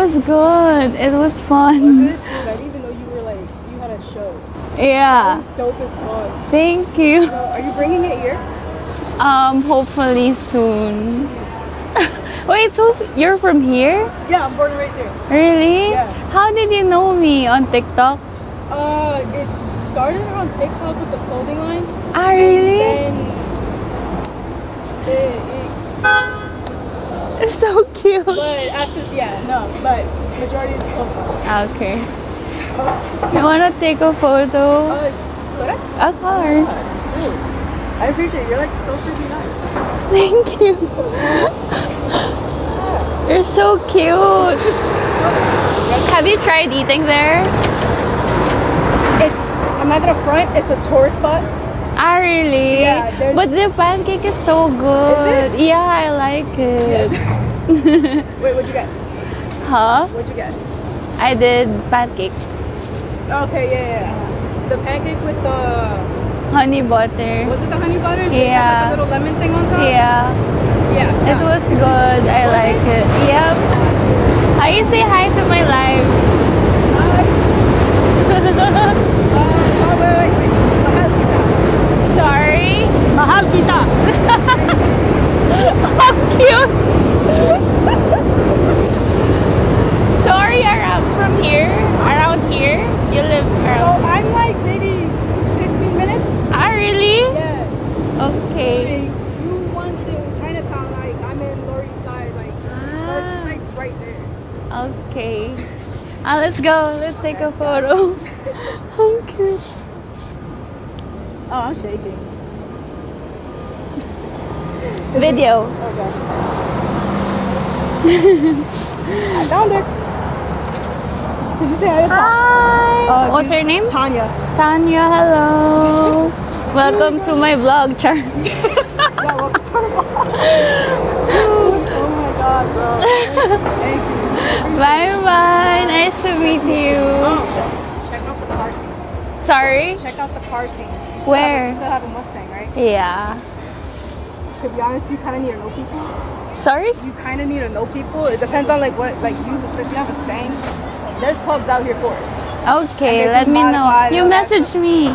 was good. It was Was fun. it? Dude, I didn't even know you were like, you had a show. That Yeah. was dope as fuck. Thank you. Are you bringing it here? Hopefully soon. Wait, so you're from here? Yeah, I'm born and raised here. Really? Yeah. How did you know me on TikTok? It started on TikTok with the clothing line. Ah, really? And then It's so cute. but after, but majority is clothing line. Okay. You wanna take a photo? Could I? Of course. Dude, I appreciate it. You're like so freaking nice. Thank you. You're so cute. Have you tried eating there? I'm not gonna front, it's a tourist spot. Ah, really? Yeah, there's- But the pancake is so good. Is Yeah, I like it. Wait, what'd you get? Huh? What'd you get? I did pancake. Okay, yeah. The pancake with the, Honey butter. was it the honey butter? Did it Yeah. have like the little lemon thing on top? Yeah. Yeah. It was good. I Was like it? it. Yep. How you say hi to my live? Wait. Mahal kita. Sorry? Mahal kita. How cute! So are you around from here? Around here? You live So around? I'm like maybe 15 minutes. Ah, really? Yeah. Okay. Like, you wanted in Chinatown, like I'm in Lower East Side, like so it's like right there. Okay. Let's go. Let's take a photo. How cute. Oh, I'm shaking. Video. Okay. I found it. Did you say hi to Hi. What's your name? Tanya? Tanya. Hello. Welcome to my vlog, Char. Yeah, welcome to our vlog. Oh my god, bro. Thank you. Bye bye. Nice to meet you. Check out the car scene. Sorry? Check out the car scene. Where? You still have a Mustang, right? Yeah. To be honest, you kind of need to know people. Sorry? You kind of need to know people. It depends on like what, like you, since you have a Stang, there's clubs out here for it. Okay, And they let do me know. modified You and all that message me.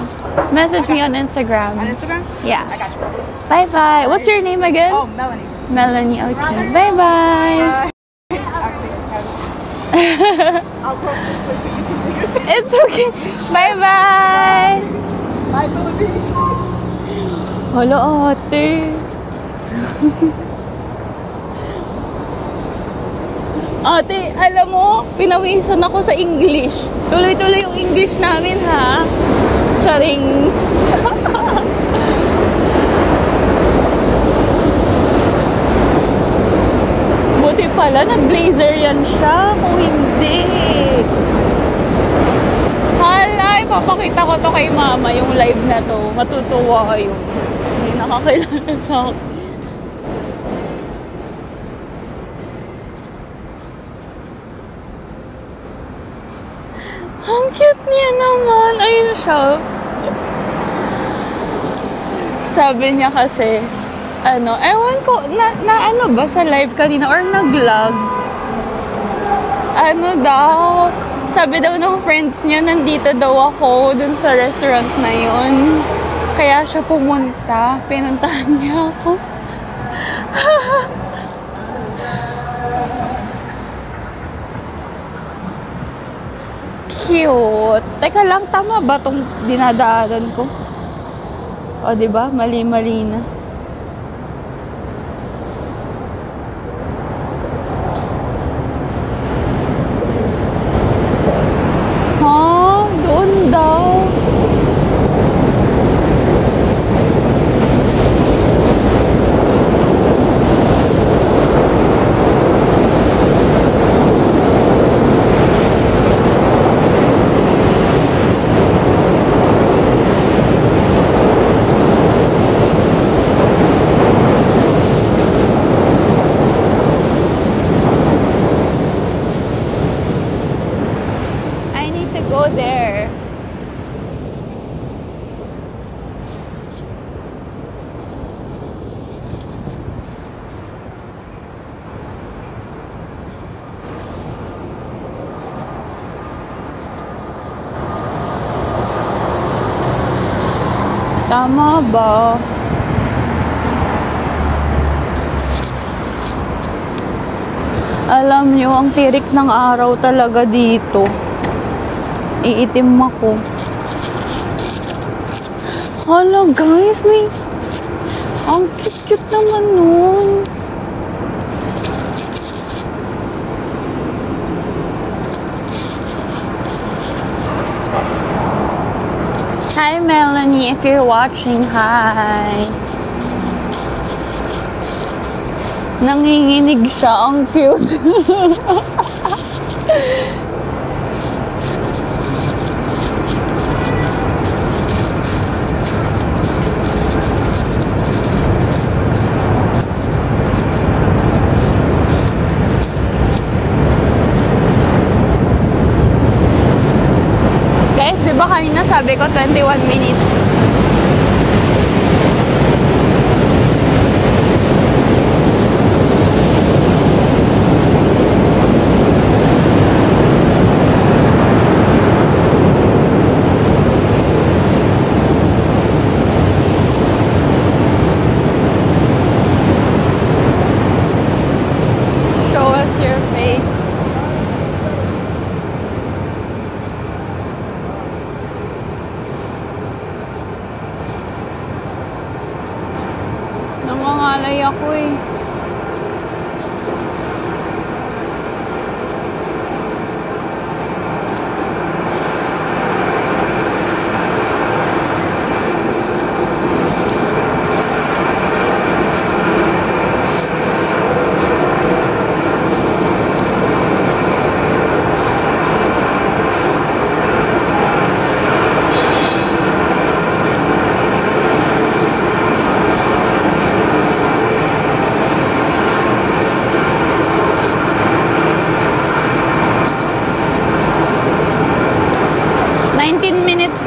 Message me on On Instagram. Instagram? I Yeah. got you. Bye bye. What's your name again? Oh, Melanie. Melanie. Okay. Bye bye. Actually, I'll cross this way so you can do your thing. It's okay. Bye bye. Bye, Philippines. Hala ate. Ate, alam mo, pinawisan ako sa English. Tuloy-tuloy yung English namin, ha? Charing. Buti pala, nag-blazer yan siya. Kung hindi. Hala, ipapakita ko to kay mama, yung live na to. Matutuwa kayo. Hindi nakakilala sa akin. Ang cute niya naman. Ayun siya. Sabi niya kasi, ewan ko, na ano ba sa live kanina or nag-vlog? Ano daw, sabi daw ng friends niya, nandito daw ako dun sa restaurant na yun. Kaya siya pumunta, pinuntahan niya ako. Cute. Teka lang, tama ba tong dinadaanan ko? O, diba? Mali-mali na. Ha? Doon daw. I need to go there. Tama ba? Alam nyo, ang tirik ng araw talaga dito. Iitim ako. Hala guys, may... Ang cute-cute naman nun. Hi Melanie, if you're watching, hi. Nanginginig siya, ang cute. Guys, di ba kanina sabi ko 21 minutes? Show us your face. Nangangalay ako eh.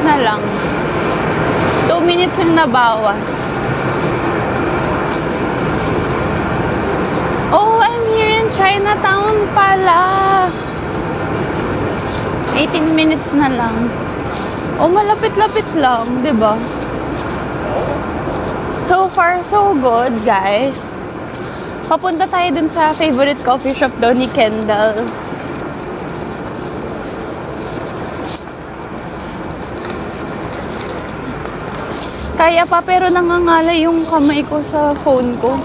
Na lang. 2 minutes yung nabawas. Oh, I'm here in Chinatown pala. 18 minutes na lang. Oh, malapit-lapit lang, 'di ba? So far, so good, guys. Papunta tayo dun sa favorite coffee shop doon ni Kendall. Kaya pa, pero nangangalay yung kamay ko sa phone ko.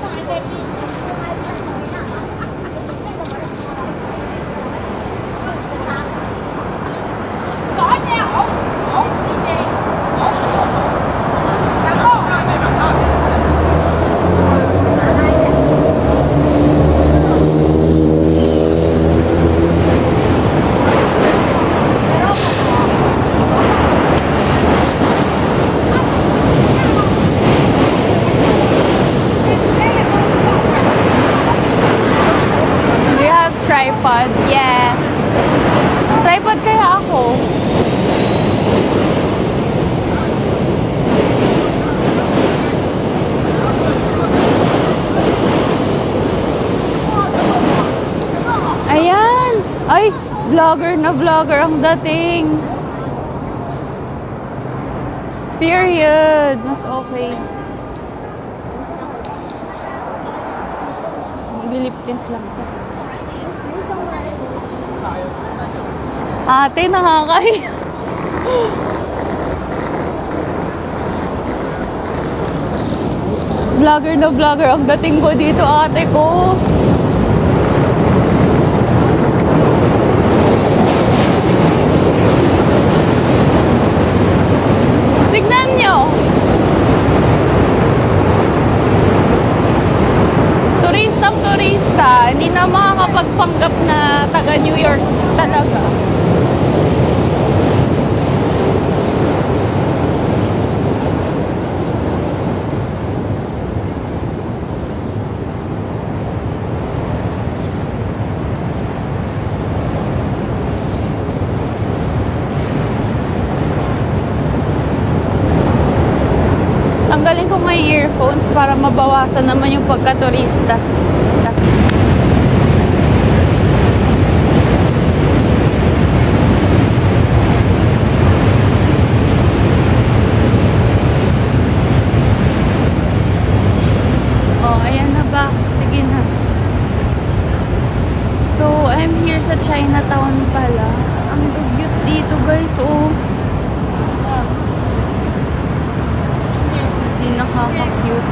Tripod, yeah. Tripod kaya ako. Ayan! Ay, vlogger na vlogger ang dating. Period. Mas okay. Maglilip tint lang ko. Ate, nakakahiya. Vlogger na vlogger ang dating ko dito, ate ko. Tignan nyo. Turistang turista, hindi na makakapagpanggap na taga New York talaga. Tanggalin ko may earphones para mabawasan naman yung pagka-turista. Chinatown pala. Ang dugyot dito guys, oh. Hindi nakaka-cute.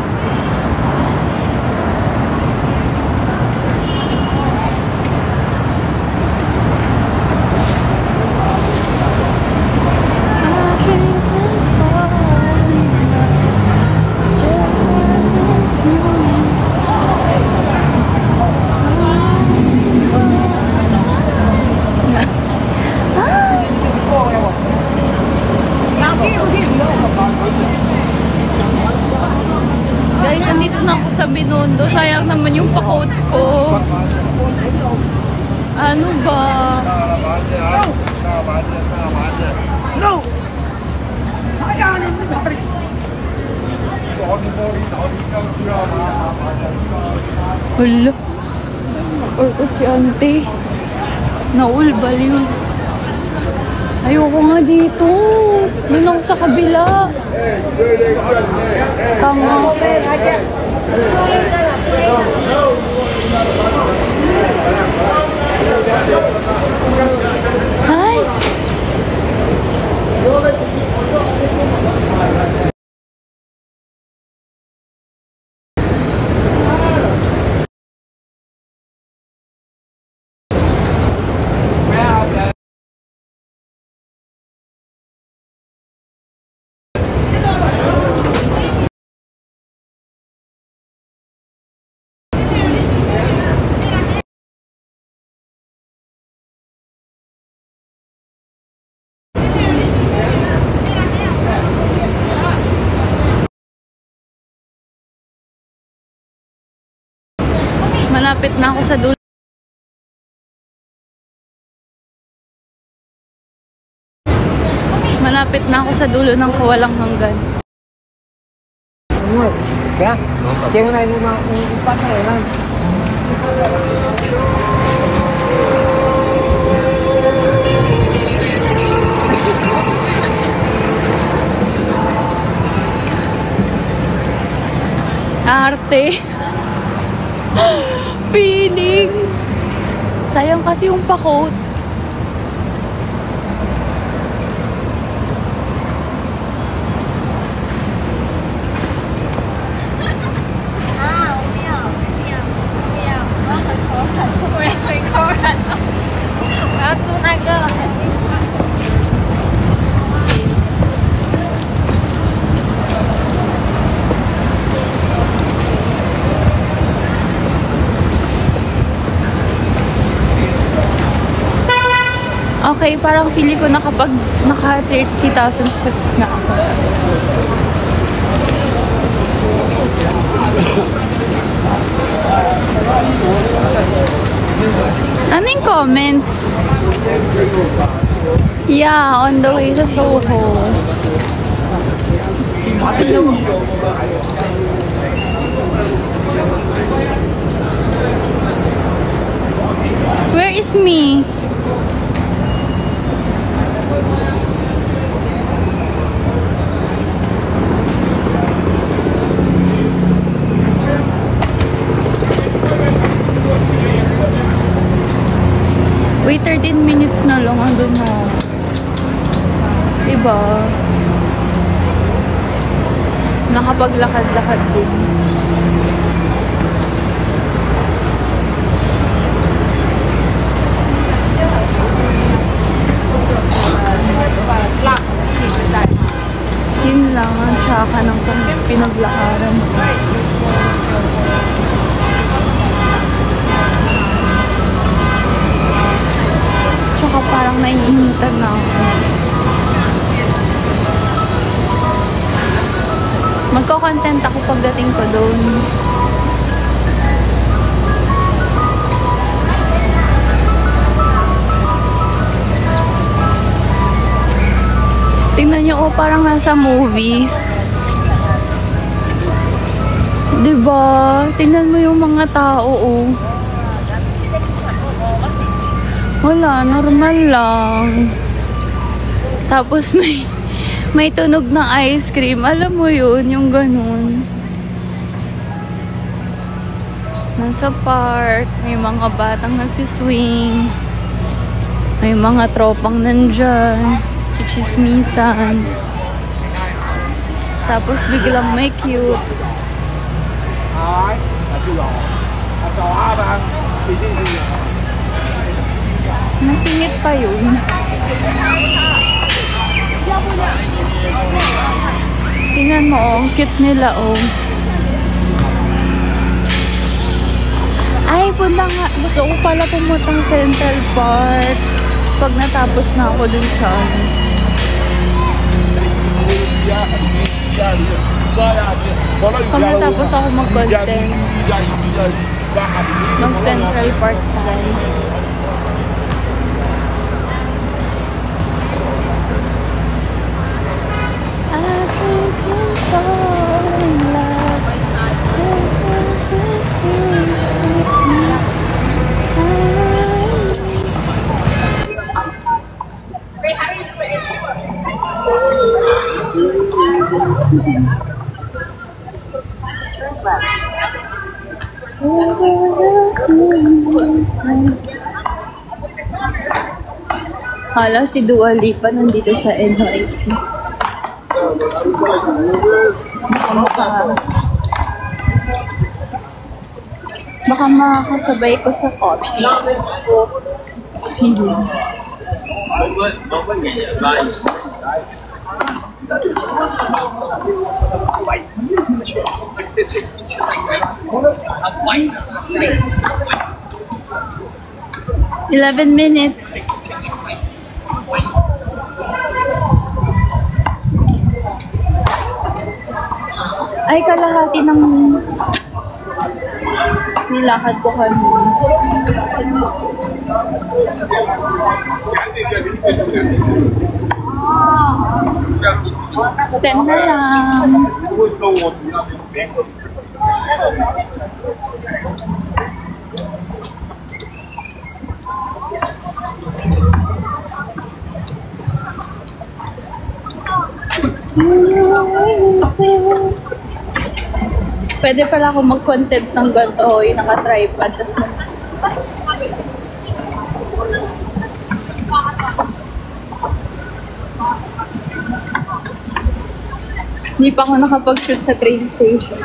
Guys, andito na ako sa Binondo. Sayang naman yung pa-coat ko. Ano ba? No! Hala. Or si ante. Naulbal yun. Ayoko nga dito. Doon ako sa kabila. Tama. Nice. Malapit na ako sa dulo. Malapit na ako sa dulo ng kawalang hanggan. Kaya? Kaya na yung mga upat na yun. Arte. Feeling. Sayang kasi yung pa-coat. Okay, parang feeling ko na kapag naka 30,000 steps na ako. Ano yung comments? Yeah, on the way to Soho. Where is me? Wait, 13 minutes na lang. Andun na. Diba? Nakapaglakad-lakad din. Yun lang ang tsaka ng pinaglakaran. Tsaka parang naiinitan na ako. Magko-content ako pagdating ko doon. Tingnan nyo, oh, parang nasa movies. Diba? Tingnan mo yung mga tao, oh. Wala, normal lang. Tapos may tunog na ice cream. Alam mo yun, yung ganun. Nasa park, may mga batang nagsiswing. May mga tropang nandyan. Chichismisan. Tapos biglang may cute. Nasingit pa yun. Tingnan mo, oh. Ang cute nila, oh. Ay, punta nga. Gusto ko pala pumuntang Central Park. Pag natapos na ako dun sa pag natapos ako mag-content, mag-Central Park tayo. Hala, si Dua Lipa nandito sa NYC. Baka makakasabay ko sa coffee. Feeling. "11 minutes. Ay, kalahati ng nilakad ko kanina. 10 na lang. Pwede pala ako mag-content ng ganito. Yung naka-tripod. Hindi pa ako nakapag-shoot sa train station.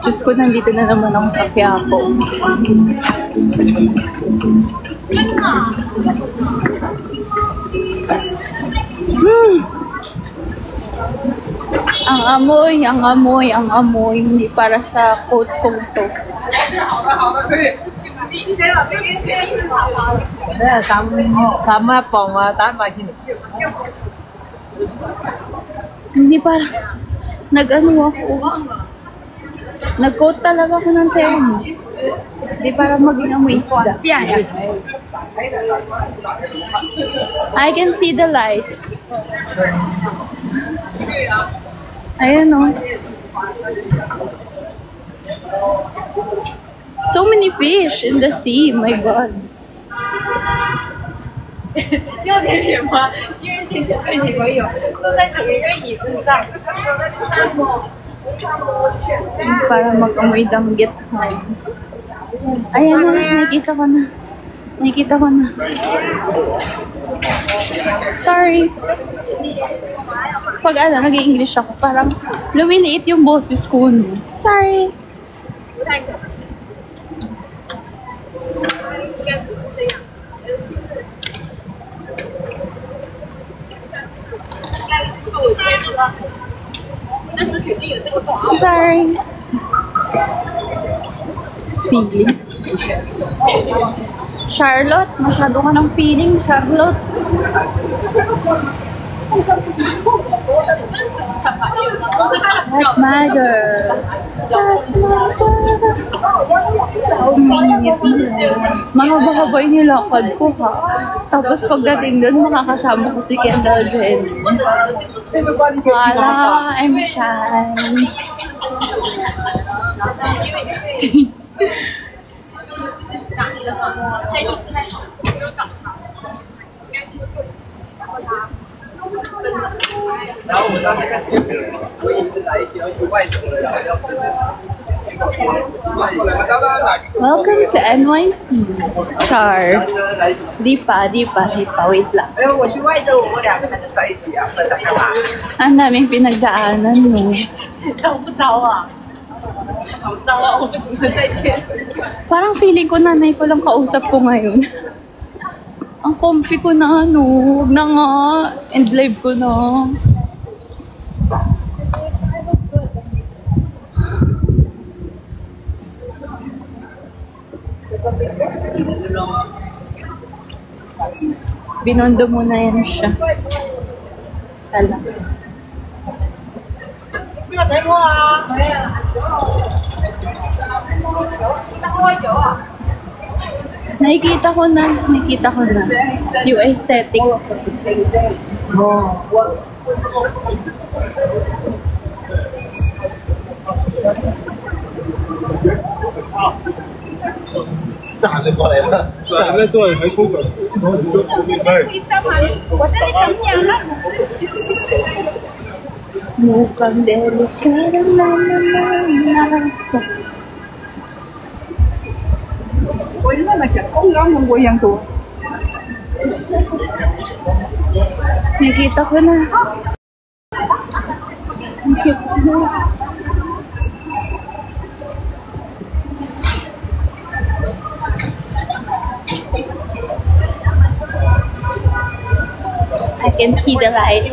Diyos ko, nandito na naman ako sa Quiapo. Ang amoy, ang amoy, ang amoy. Hindi para sa coat kong to. Hindi para nag-ano ako. Nag-coat talaga ako ng thermos. Hindi para maging amoy isda. I can see the light. Ayan o. So many fish in the sea. My God. 要点脸吗？因为天天跟女朋友坐在同一个椅子上。 Para mag-amoy danggit. Ayan na, nakikita ko na. Nakikita ko na. Sorry. Pag nag-i-English ako, parang lumiliit yung boses ko. Sorry. 不太可能，应该不是这样，是应该是我接触到，但是肯定有这个广告。 Sorry. Feeling. Charlotte, masyado ka ng feeling, Charlotte. That's my girl. Mahaba-haba yung nilakad ko, ha. Tapos pagdating doon, makakasama ko si Kendall Jenner. Wala, I'm shy. Welcome to NYC. Char. Di pa. Wait lang. Ang daming pinagdaanan, no? Parang feeling ko nanay ko lang kausap ko ngayon. Ang comfy ko na, no? Huwag na nga. End live ko na. Binondo mo na yan siya. Tala. Nakikita ko na. Yung aesthetic. Mukhang delikado naman ako. Nakita ko na. I can see the light.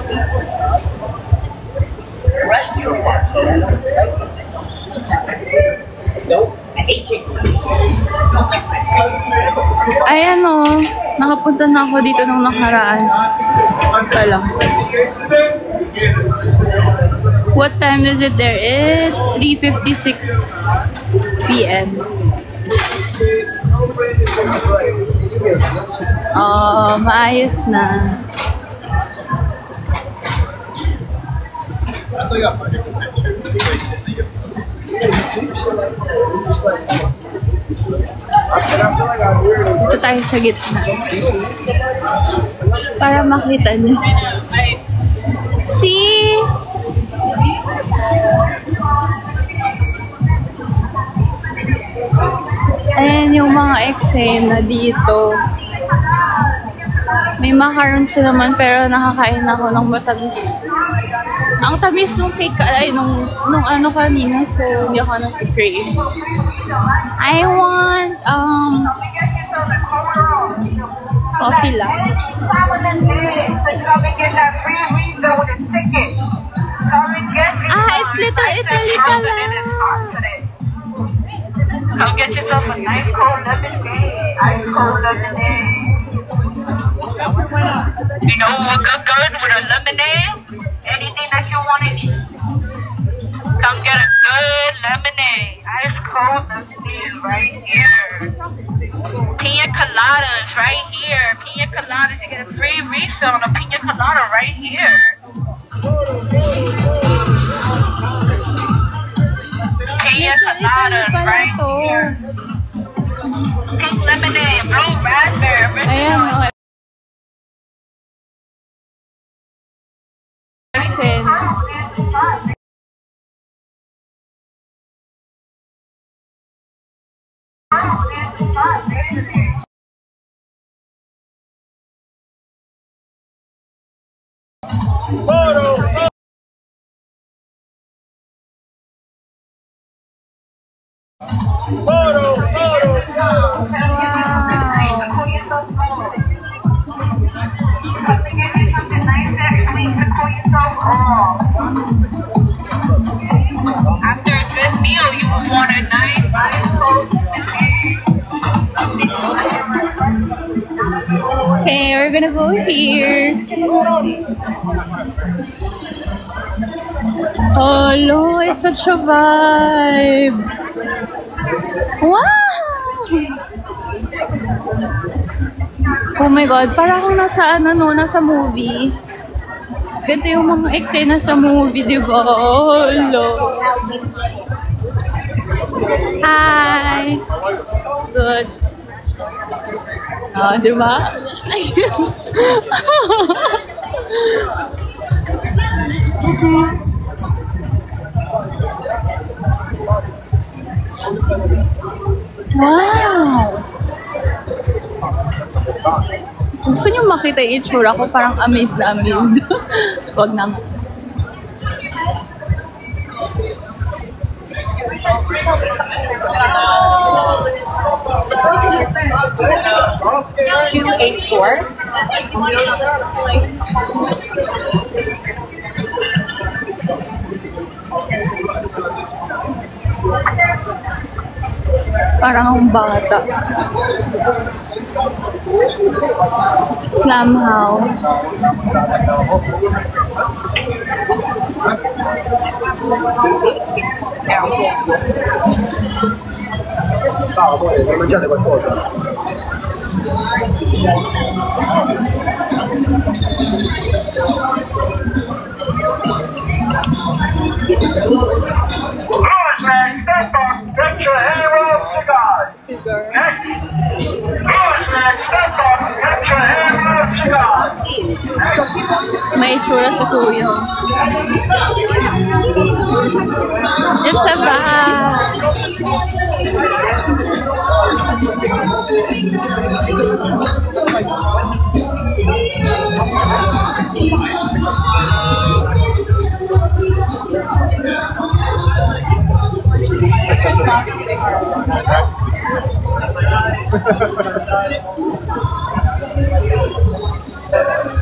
Ayan o, nakapunta na ako dito nung nakaraan. Pala. What time is it there? It's 3:56 p.m. Oh, maayos na. Dito tayo sa gitna. Para makita niyo. See? Ayan yung mga eksena dito. May macarons naman pero nakakain ako ng matamis. Ang tamis nung cake, ay nung ano kanina, so hindi ako nag-crave. I want coffee lang. It's Little Italy pala. Come get yourself a nice cold lemonade. Ice cold lemonade. You know what goes good with a lemonade? Anything that you want to eat. Come get a good lemonade. Ice cold lemonade right here. Pina coladas right here. Pina coladas. You get a free refill on a pina colada right here. Pina coladas right here. Pink lemonade, blue raspberry. Ayan o. After a good meal, you will want a nice Okay, we're gonna go here. Oh, no, it's such a vibe. Wow! Oh my God, parang akong nasa, nasa movie. Ganito yung mga eksena sa movie, di ba? Oh, no. Hi! Good. Oh, di ba? Wow! Gusto niyo makita yung itsura ko? Parang amazed na amazed. Wag na nga. Parang akong bata. Plum House. Vuoi mangiare qualcosa? Get your hero cigars. May itsura sa kuya. It's a bag.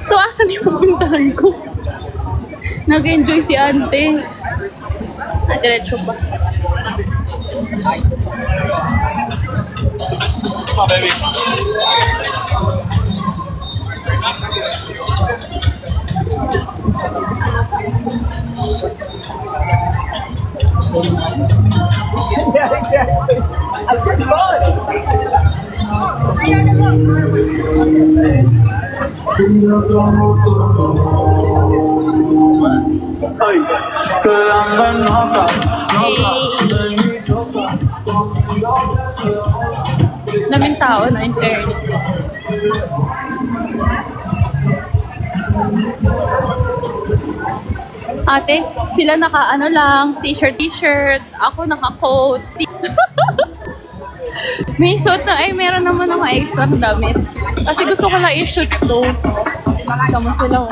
So, asan yung pupuntahan ko? Nag-enjoy si ante. Diretso ba? Come on, baby. Yeah, exactly. I said fun. Ay, kailangan nota. Daming tao na internet. Ate, sila naka-ano lang, t-shirt. Ako naka-coat. May suit na, ay meron naman ng mga extra damit. Kasi gusto ko lang i-shoot to. Sama sila.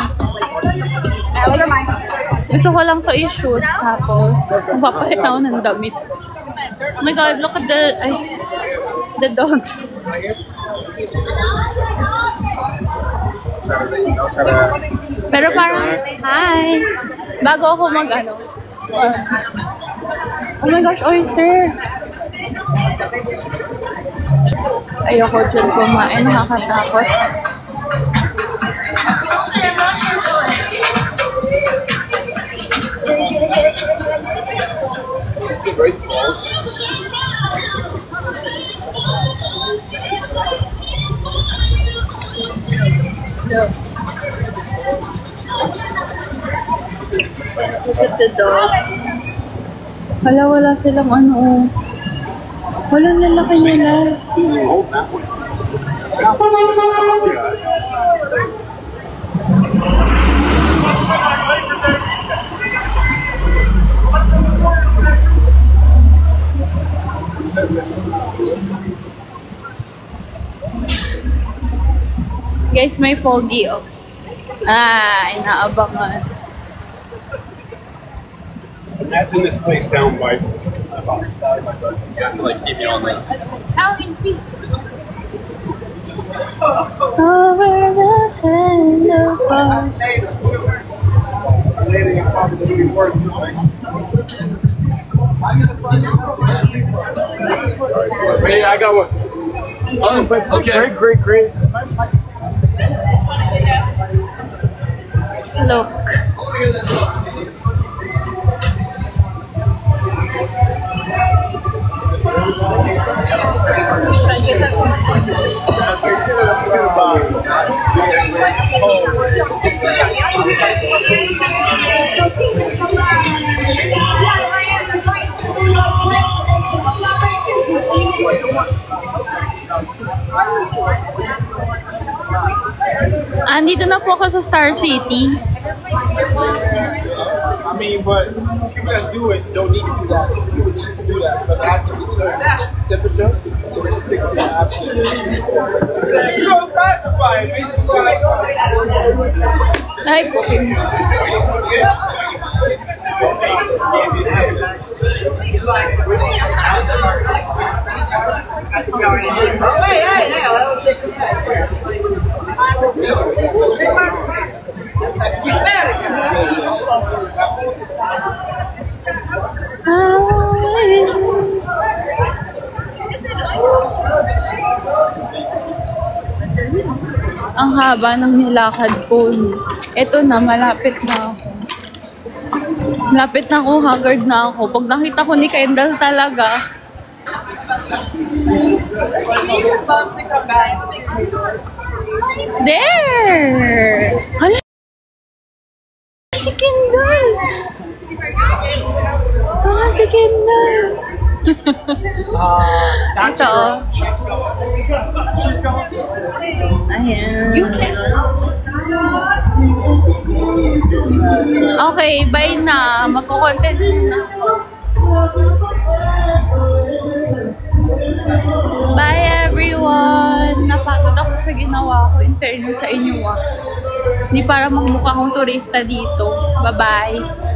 Gusto ko lang to i-shoot. Tapos, mapapalit ako ng damit. Oh my God, look at the dogs. Pero parang, hi! Bago ako mag-ano. Oh my gosh, oyster! Ayoko dyan kumain, nakakatakot. Look at the dog. Wala silang ano. Walang lalaki nila. Guys, may pogi oh. Inaabangan. Imagine this place down by. You have to like keep me on like. Over the handlebar. Later, you probably see words like. Hey, I got one. Oh, okay. Great. Look. Andito na po ako sa Star City. I mean, but people that do it don't need to do that. People need to do that, but they have to be certain temperature. So it's 60 absolutely. You don't classify it. Ay, booking. Ang haba ng nilakad ko. Ito na, malapit na ako. Malapit na ako, haggard na ako. Pag nakita ko ni Kendall talaga. There! Hala! Si Kendall! Hala si Kendall! Ito. Ayan. Okay, bye na. Magko-content na. Bye everyone! Napagod ako sa ginawa ko. In fairness sa inyo Hindi para magmukha akong turista dito. Bye-bye!